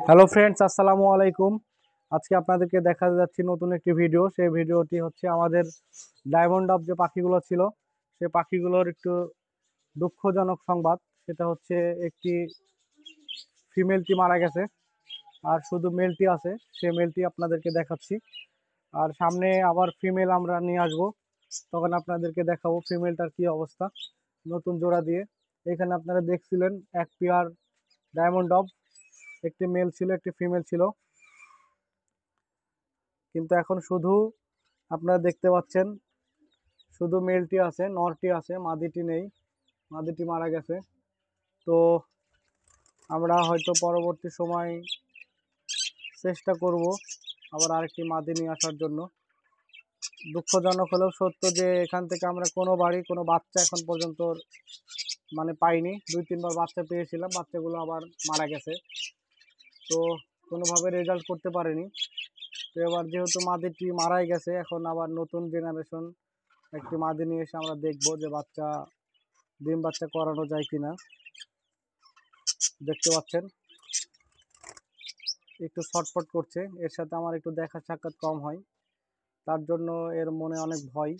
Hello friends, আসসালামু আলাইকুম। আজকে আপনাদেরকে দেখা যাচ্ছে নতুন একটি ভিডিও। সেই ভিডিওটি হচ্ছে আমাদের ডায়মন্ড ডাব যে পাখিগুলো ছিল, সেই পাখিগুলোর একটু দুঃখজনক সংবাদ। সেটা হচ্ছে একটি ফিমেলটি মারা গেছে, আর শুধু মেলটি আছে। সেই মেলটি আপনাদেরকে দেখাচ্ছি, আর সামনে আবার ফিমেল আমরা নিয়ে আসবো, তখন আপনাদেরকে দেখাবো ফিমেলটার কি অবস্থা নতুন জোড়া দিয়ে। এখানে আপনারা দেখছিলেন এক পেয়ার ডায়মন্ড ডব, একটি মেল ছিল একটি ফিমেল ছিল, কিন্তু এখন শুধু আপনারা দেখতে পাচ্ছেন শুধু মেলটি আছে, নরটি আছে, মাদিটি নেই, মাদিটি মারা গেছে। তো আমরা হয়তো পরবর্তী সময় চেষ্টা করব আবার আরেকটি মাদি নিয়ে আসার জন্য। দুঃখজনক হলেও সত্য যে এখান থেকে আমরা কোনো বাচ্চা এখন পর্যন্ত পাইনি। 2-3 বার বাচ্চা পেয়েছিলাম, বাচ্চাগুলো আবার মারা গেছে, তো কোনোভাবে রেজাল্ট করতে পারিনি। তো এবার যেহেতু মাদিটি মারাই গেছে, এখন আবার নতুন জেনারেশন একটি মাদি নিয়ে এসে আমরা দেখবো যে ডিম বাচ্চা করানো যায় কিনা। দেখতে পাচ্ছেন একটু ছটফট করছে, এর সাথে আমার একটু দেখা সাক্ষাৎ কম হয়, তার জন্য এর মনে অনেক ভয়।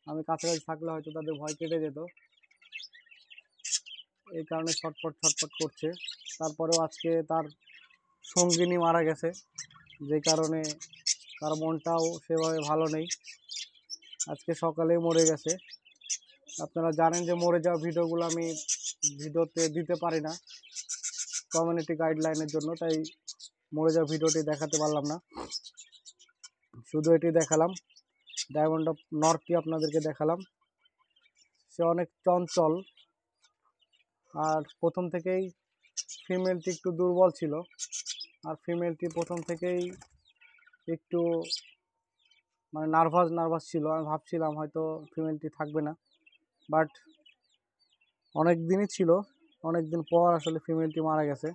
আমি কাছাকাছি থাকলে হয়তো তাদের ভয় কেটে যেত, এই কারণে ছটফট করছে। তারপরেও আজকে তার সঙ্গিনী মারা গেছে, যে কারণে তার মনটাও সেভাবে ভালো নেই। আজকে সকালেই মরে গেছে। আপনারা জানেন যে মরে যাওয়া ভিডিওগুলো আমি ভিডিওতে দিতে পারি না কমিউনিটি গাইডলাইনের জন্য, তাই মরে যাওয়া ভিডিওটি দেখাতে পারলাম না। শুধু এটি দেখালাম, ডায়মন্ড অফ নর্থটি আপনাদেরকে দেখালাম। সে অনেক চঞ্চল, আর প্রথম থেকেই ফিমেলটি একটু দুর্বল ছিল, আর ফিমেলটি প্রথম থেকেই একটু নার্ভাস ছিল। আমি ভাবছিলাম হয়তো ফিমেলটি থাকবে না, বাট অনেক দিনই ছিল, অনেক দিন পর আসলে ফিমেলটি মারা গেছে।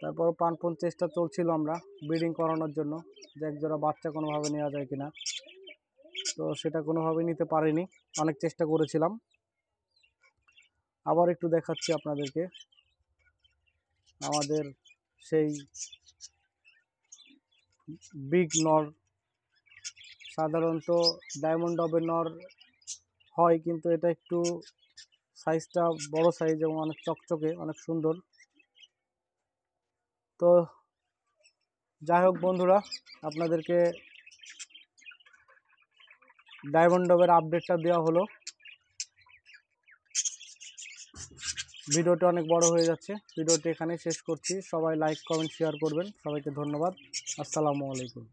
তারপর প্রাণপণ চেষ্টা চলছিল আমরা ব্রিডিং করানোর জন্য, যে একজোড়া বাচ্চা কোনোভাবে নেওয়া যায় কিনা। তো সেটা কোনোভাবেই নিতে পারিনি, অনেক চেষ্টা করেছিলাম। আবার একটু দেখাচ্ছি আপনাদেরকে আমাদের সেই বিগ নর। সাধারণত ডায়মন্ড ডবের নর হয়, কিন্তু এটা একটু সাইজটা বড় সাইজ এবং অনেক চকচকে, অনেক সুন্দর। তো যাই হোক বন্ধুরা, আপনাদেরকে ডায়মন্ড ডবের আপডেটটা দেওয়া হলো। ভিডিওটি অনেক বড় হয়ে যাচ্ছে, ভিডিওটি এখানেই শেষ করছি। সবাই লাইক কমেন্ট শেয়ার করবেন। সবাইকে ধন্যবাদ। আসসালামু আলাইকুম।